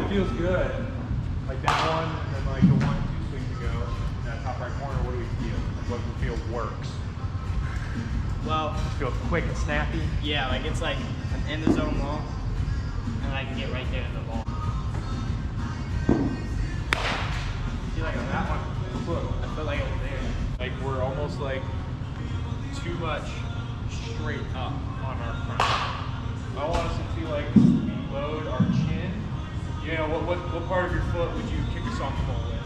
feels good. Like that one, and then like the 1-2 swings ago, in that top right corner, what do we feel? Like what do we feel works? Well, Just feel quick and snappy. yeah, like it's like I'm in the zone long, and I can get right there to the ball. See, like on that one, I feel like it was there. Like we're almost like too much straight up on our front. I want us to feel like we load our chin. You know, what part of your foot would you kick a softball with?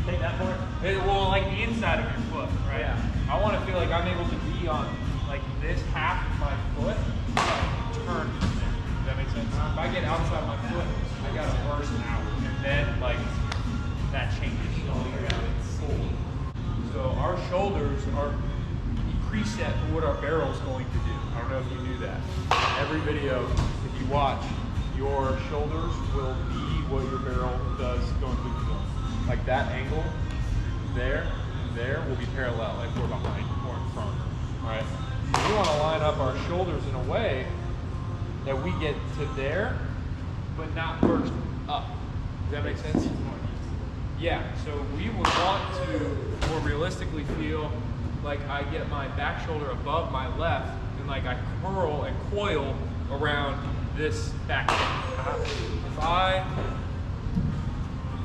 Take that part? Well, like the inside of your foot, right? Yeah. I want to feel like I'm able to be on like this half of my foot, turn from there. Does that make sense? If I get outside my foot, I gotta burst out, and then like that changes. So our shoulders are preset for what our barrel is going to do. I don't know if you knew that. Every video, if you watch, your shoulders will be what your barrel does going through the zone. Like that angle, there, and there will be parallel, like we're behind or in front. All right. So we want to line up our shoulders in a way that we get to there, but not burst up. Does that make sense? Yeah. So we would want to more realistically feel like I get my back shoulder above my left, and like I curl and coil around this back hip. If I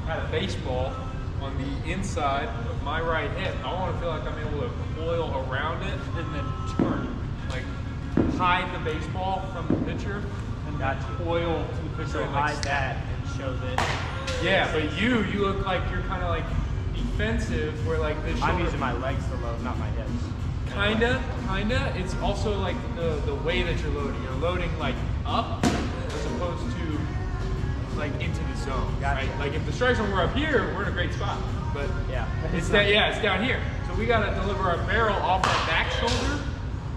had a baseball on the inside of my right hip, I want to feel like I'm able to coil around it and then turn. Like hide the baseball from the pitcher and coil to the pitcher. So and hide that and show this. Yeah, but you look like you're kind of like defensive, where like this shoulder, I'm using my legs to load, not my hips. Kinda. It's also like the way that you're loading. You're loading like up as opposed to like into the zone, right? Like if the strike zone were up here, we're in a great spot. But yeah, it's down here. So we gotta deliver our barrel off our back shoulder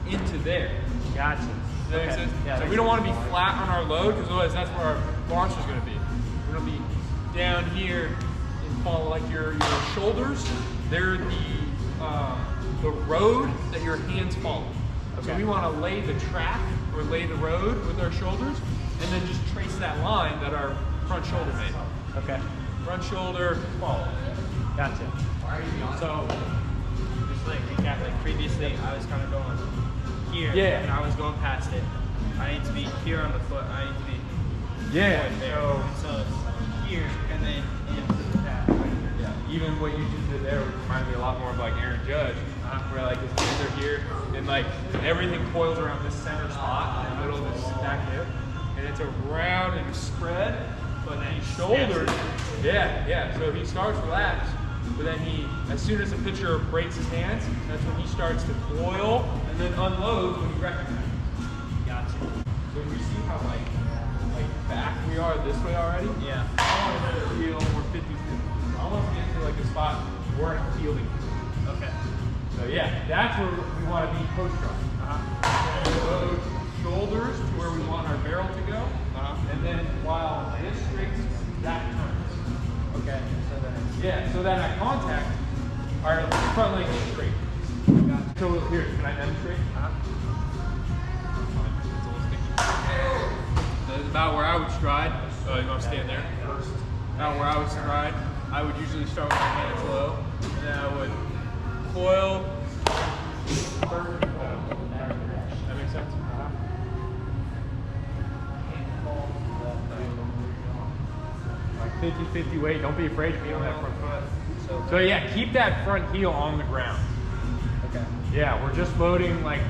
into there. Gotcha. Does that make sense? Yeah, so we don't want to be flat on our load, because otherwise that's where our launch is going to be. We're going to be down here and follow like your shoulders. They're the road that your hands follow. Okay. So we want to lay the track or lay the road with our shoulders, and then just trace that line that our front shoulder made. Okay. Front shoulder, follow. Gotcha. So, just like recap, like previously I was kind of going here, and I was going past it. I need to be here on the foot. I need to be there. So here, and then into the path. Yeah. Even what you just did there reminded me a lot more of like Aaron Judge, where like his hands are here, and like everything coils around this center spot in the middle of this back hip, and it's a round and spread, but then his shoulders, so he starts relaxed, but then as soon as the pitcher breaks his hands, that's when he starts to coil, and then unloads when he recognizes. Gotcha. So we see how like back we are this way already? Yeah. I want to feel more 50-50. I want to get to like a spot where we're fielding. Okay. So yeah, that's where we want to be post-run. Load shoulders to where we want our barrel to go, and then while this straights, that turns. Okay. So that at contact, our front leg is straight. So here, can I demonstrate? That's about where I would stride. So you want to stand there? About where I would stride. I would usually start with my hands low, and then I would coil. That makes sense? Like 50-50 weight. Don't be afraid to be on that front foot. So yeah, keep that front heel on the ground. Okay. Yeah, we're just loading like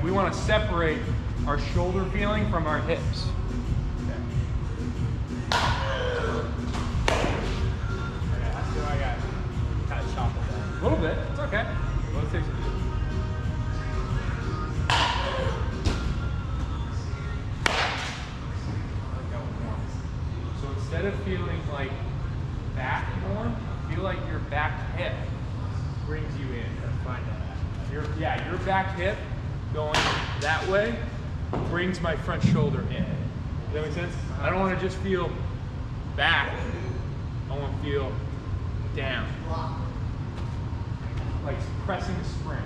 we want to separate our shoulder feeling from our hips. Okay. I feel like I kind of chopped at that. A little bit. It's okay. Let's take some. So instead of feeling like back more, feel like your back hip brings you in. Find that. Your back hip going that way brings my front shoulder in. Does that make sense? I don't want to just feel back. I want to feel down. Like pressing a spring.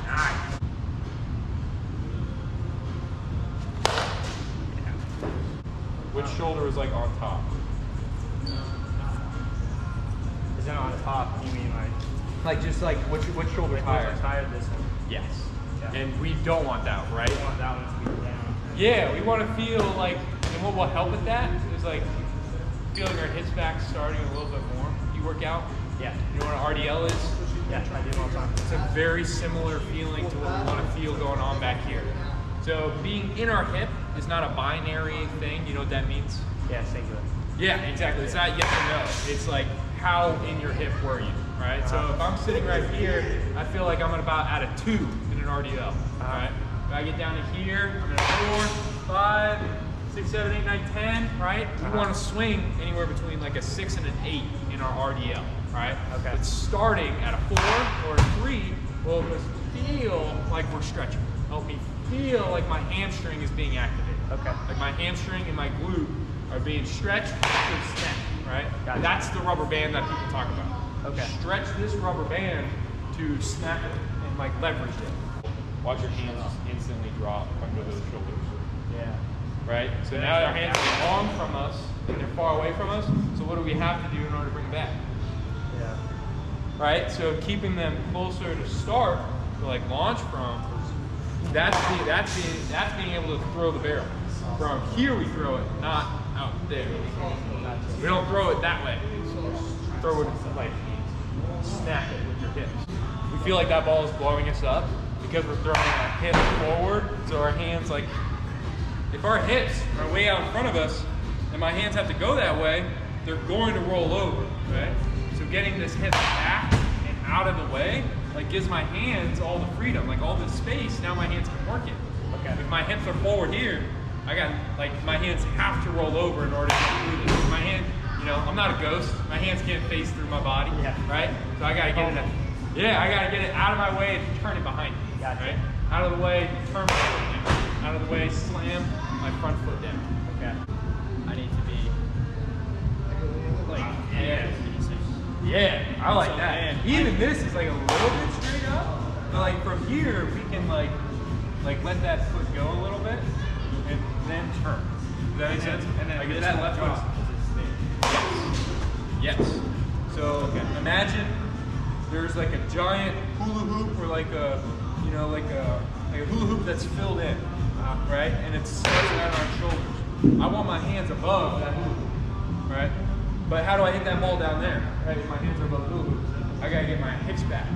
Nice. Which shoulder is like on top? Is that on top? You mean Like just like which shoulder's higher? Higher this one. Yes. Yeah. And we don't want that, right? We want that one to be down. Yeah, we want to feel like, and what will help with that is like feeling our hips back starting a little bit more. You work out. Yeah. You know what an RDL is? Yeah, I do all the time. It's a very similar feeling to what we want to feel going on back here. So being in our hip is not a binary thing. You know what that means? Yeah, singular. Yeah, exactly. It's not yes or no. It's like how in your hip were you, right? So if I'm sitting right here, I feel like I'm at a 2 in an RDL, right? If I get down to here, I'm at a 4, 5, 6, 7, 8, 9, 10, right? We want to swing anywhere between like a 6 and an 8 in our RDL, right? Okay. But starting at a 4 or a 3 will help us feel like we're stretching. Help me feel like my hamstring is being activated. Okay. Like my hamstring and my glute are being stretched to extend, right? Gotcha. That's the rubber band that people talk about. Okay. Stretch this rubber band to snap it and like leverage it. Watch your hands just instantly drop under those shoulders. Yeah. Right? So now our hands are long from us and they're far away from us. So what do we have to do in order to bring them back? Yeah. Right? So keeping them closer to start, to like launch from, that's being able to throw the barrel. From here we throw it, not out there. We don't throw it that way. Throw it like snap it with your hips. We feel like that ball is blowing us up because we're throwing our hips forward. So our hands like, if our hips are way out in front of us and my hands have to go that way, they're going to roll over, right? So getting this hip back and out of the way, like gives my hands all the freedom, like all this space, now my hands can work it. Okay. If my hips are forward here, I got, like my hands have to roll over in order to get through this. My hand, you know, I'm not a ghost. My hands can't face through my body, right? So I gotta get it, I gotta get it out of my way and turn it behind me, Gotcha. right? Out of the way, turn my foot down. Out of the way, slam my front foot down. Okay. I need to be like Yeah, I like So, that. man, Even this is like a little bit straight up, but like from here we can like let that foot go a little bit and then turn. Does that make sense? And then like that left foot. Yes. So imagine there's like a giant hula hoop or like a, you know, like a hula hoop that's filled in, right? And it's starting out on our shoulders. I want my hands above that hula hoop, right? But how do I hit that ball down there? Right, if my hands are above the hula hoop, I gotta get my hips back,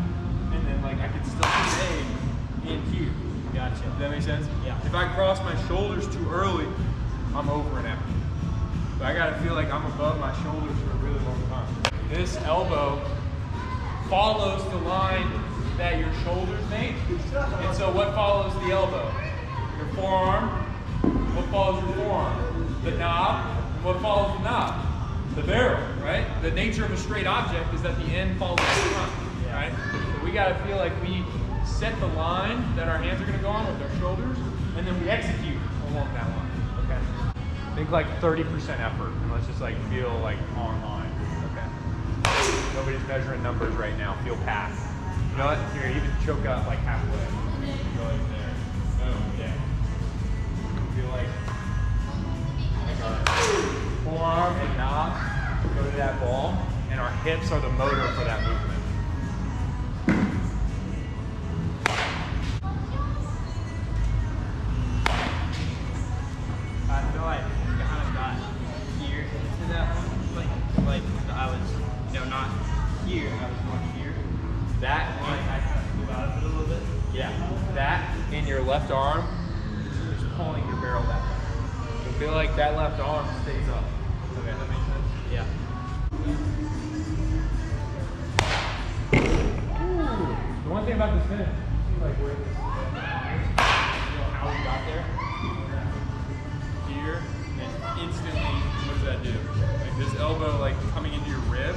and then like I can still stay in here. Gotcha. Does that make sense? Yeah. If I cross my shoulders too early, I'm over and out. But I gotta feel like I'm above my shoulders for a really long time. This elbow follows the line that your shoulders make. And so what follows the elbow? Your forearm. What follows your forearm? The knob. And what follows the knob? The barrel, right? The nature of a straight object is that the end follows the front, right? So we gotta feel like we set the line that our hands are gonna go on with our shoulders, and then we execute along that line. Okay. Think like 30% effort, and let's just like feel like on line. Okay. Nobody's measuring numbers right now. Feel path. You know what? Here, even choke up like halfway. Go like there. Boom. Yeah. Feel like our forearm and knob go to that ball, and our hips are the motor for that movement. I feel like I kind of got here into that one. Like I was, you know, not here. I was more here. That, And like I kind of move out of it a little bit. yeah, that in your left arm is pulling your barrel that way. So feel like that left arm stays up. Okay, that makes sense? Yeah. The one thing about this finish, you see like where this is, you know how we got there? Here, and instantly, what does that do? Like this elbow like coming into your rib,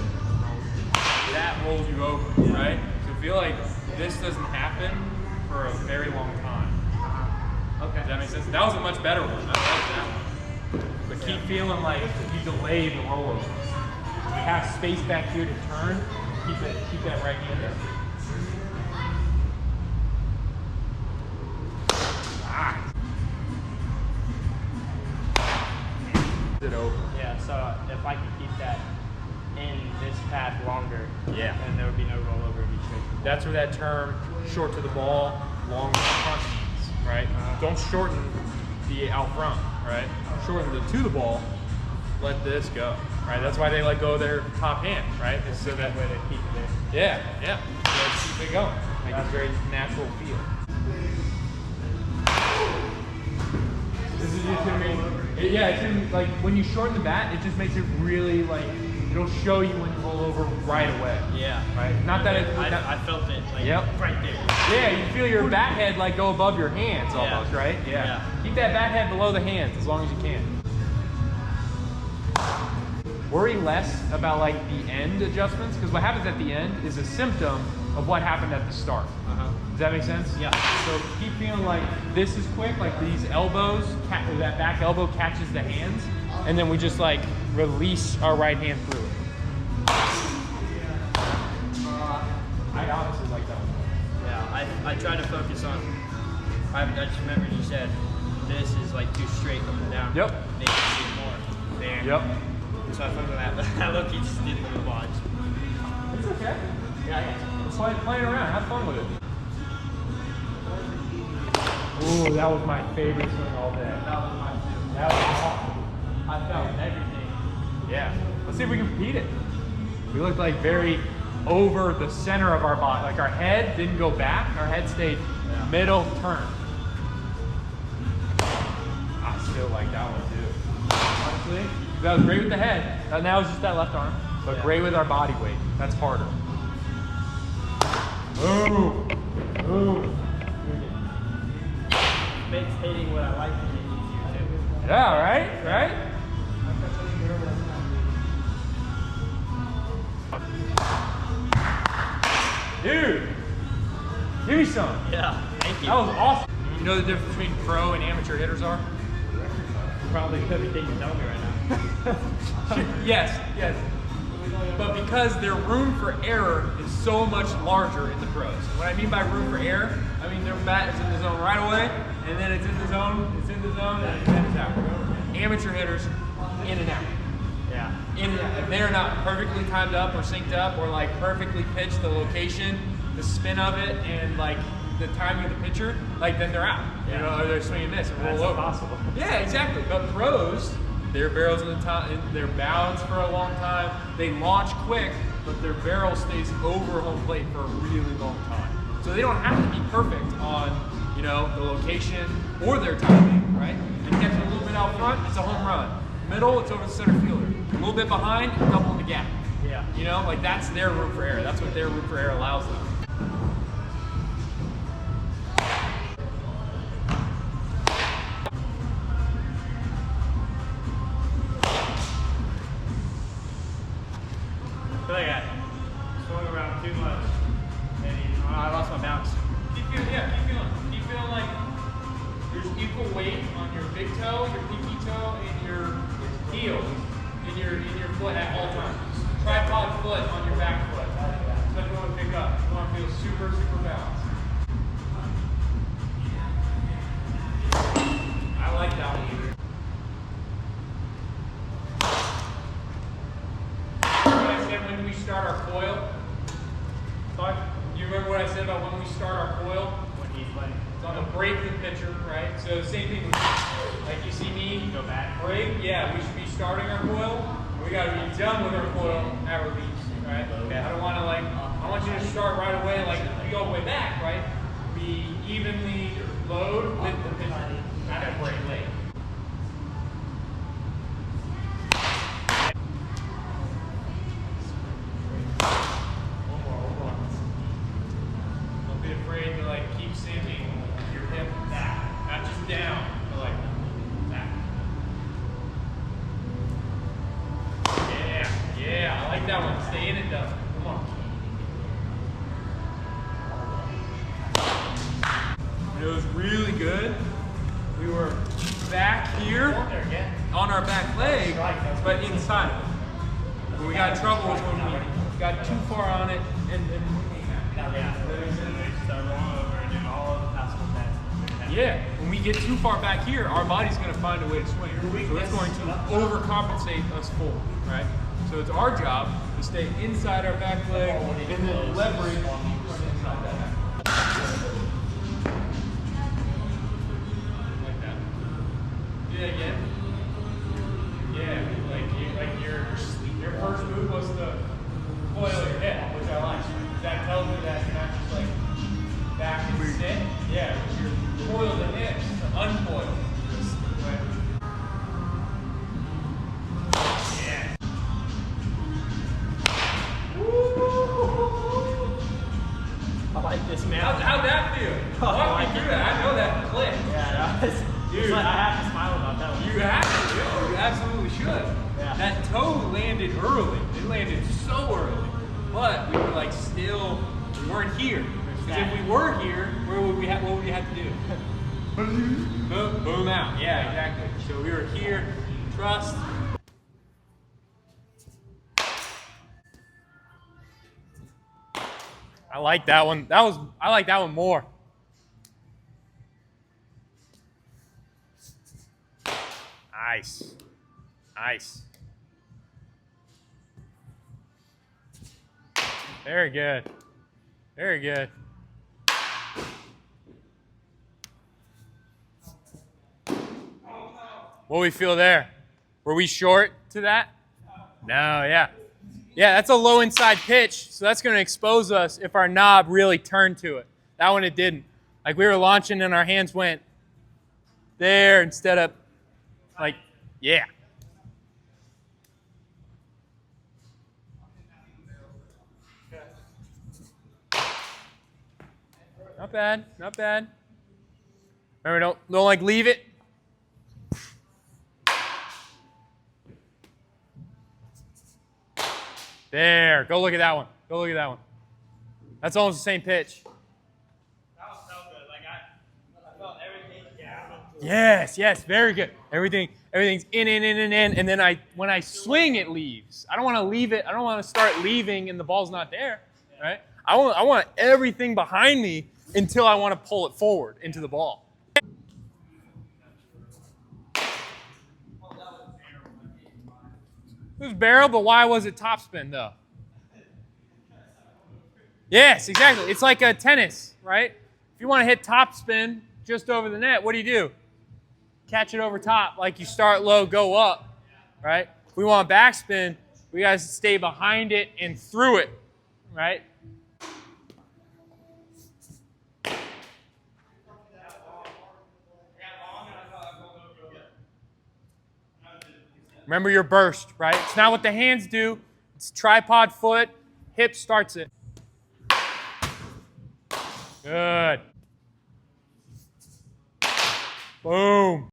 that rolls you over, right? So feel like this doesn't happen for a very long time. Okay. Does that make sense? That was a much better one. I like that one. But keep feeling like you delay the rollover. We have space back here to turn. Keep that right hand there. Ah. It over. Yeah, so if I could keep that in this pad longer, Yeah. then there would be no rollover, it'd be straight to the ball. That's where that term short to the ball, long to the front means, right? Don't shorten the out front, right? Shorten the to the ball, let this go, right? That's why they let go of their top hand, right? It's so that way they keep it there. yeah, yeah. Let's keep it going. Make it a very natural feel. This is just gonna be, yeah, it's gonna be, like when you shorten the bat, it just makes it really like, it'll show you when you roll over right away. Yeah. Right? Not that it, I felt it like right there. yeah, you feel your bat head like go above your hands almost, right? Yeah. Keep that bat head below the hands as long as you can. Worry less about like the end adjustments, because what happens at the end is a symptom of what happened at the start. Does that make sense? Yeah. So keep feeling like this is quick, like these elbows, that back elbow catches the hands, and then we just like release our right hand through it. I honestly like that one. Yeah, I try to focus on, I just remembered you said this is like too straight up and down. Yep. Maybe more there. Yep. So I focused on that, but I look, he just didn't move on. It's okay. Yeah, It's like playing around. Have fun with it. Ooh, that was my favorite swing all day. that was mine too. That was awesome. I felt everything. Yeah. Let's see if we can repeat it. We looked like very over the center of our body. Like our head didn't go back. Our head stayed middle turn. I still like that one too. Honestly, that was great with the head. Now it's just that left arm, but great with our body weight. That's harder. Ooh. Ooh. Makes hitting what I like to hit easier too. Yeah, right? Right? Dude, give me some. Yeah, thank you. That was awesome. You know the difference between pro and amateur hitters are? Probably everything you tell me right now. Yes, yes. But because their room for error is so much larger in the pros. What I mean by room for error, I mean their bat is in the zone right away, and then it's in the zone, and then it's out. Amateur hitters, in and out. Yeah. In and out. If they're not perfectly timed up or synced up or like perfectly pitched the location, the spin of it, and like the timing of the pitcher, like then they're out. You know, or they're swinging this and roll That's over. impossible. Yeah, exactly. But pros, their barrels in the top, they're balanced for a long time. They launch quick, but their barrel stays over home plate for a really long time. So they don't have to be perfect on, you know, the location or their timing, right? They catch it a little bit out front, it's a home run. Middle, it's over the center fielder. A little bit behind, double in the gap. Yeah. You know, like that's their room for error. That's what their room for error allows them. I feel like I swung around too much. Maybe I lost my bounce. Keep feeling like there's equal weight on your big toe, your pinky toe, and your heel in your foot at all times. Tripod foot on your back foot. That's what you want to pick up. You want to feel super, super balanced. I like that one. What I said when we start our coil? You remember what I said about when we start our coil? When he's like, It's on the break of the pitcher, right? So same thing with like you see me go back. break, yeah, we should be starting our coil. We gotta be done with our coil at release, right? I don't wanna like, I want you to start right away, like you go way back, right? Be evenly load with the pitcher at a break late. Don't be afraid to like keep sinking your hip back, not just down, but like back. Yeah, I like that one. Stay in it though. Come on. It was really good. We were back here on our back leg, but inside of it. What we got in trouble was when we got too far on it and Start rolling over and doing all of the possible passes. Yeah, when we get too far back here, our body's going to find a way to swing. So it's going to overcompensate us forward, right? So it's our job to stay inside our back leg and then leverage inside that back. Like that. Do that again. Yeah, like your first move was to coil your hip, which I like. That tells me that you're not just like back and sit. Yeah, you're coil the hips to uncoil. Right. Yeah. I like this, man. How'd that feel? Walk me through that. I know that clicked. Yeah, that was, dude. Like, I have to smile about that one. You have to, yo. You absolutely should. Yeah. That toe landed early. It landed so early. But we were like still, we weren't here. Because if we were here, what would we have to do? Boom, boom out. Yeah, exactly. So we were here, trust. I like that one. I like that one more. Nice. Nice. Very good. Very good. What do we feel there? Were we short to that? No, yeah. Yeah, that's a low inside pitch, so that's going to expose us if our knob really turned to it. That one it didn't. Like we were launching and our hands went there instead of like, yeah. Not bad, not bad. Remember, don't like leave it. There, go look at that one. Go look at that one. That's almost the same pitch. That was so good. Like I felt everything. Yeah. Yes, yes, very good. Everything's in, and then when I swing, it leaves. I don't want to leave it. I don't want to start leaving and the ball's not there, right? I want everything behind me until I want to pull it forward into the ball. It was barrel, but why was it topspin though? Yes, exactly. It's like a tennis, right? If you want to hit topspin just over the net, what do? Catch it over top, like you start low, go up, right? If we want backspin, we got to stay behind it and through it, right? Remember your burst, right? It's not what the hands do. It's tripod foot, hip starts it. Good. Boom.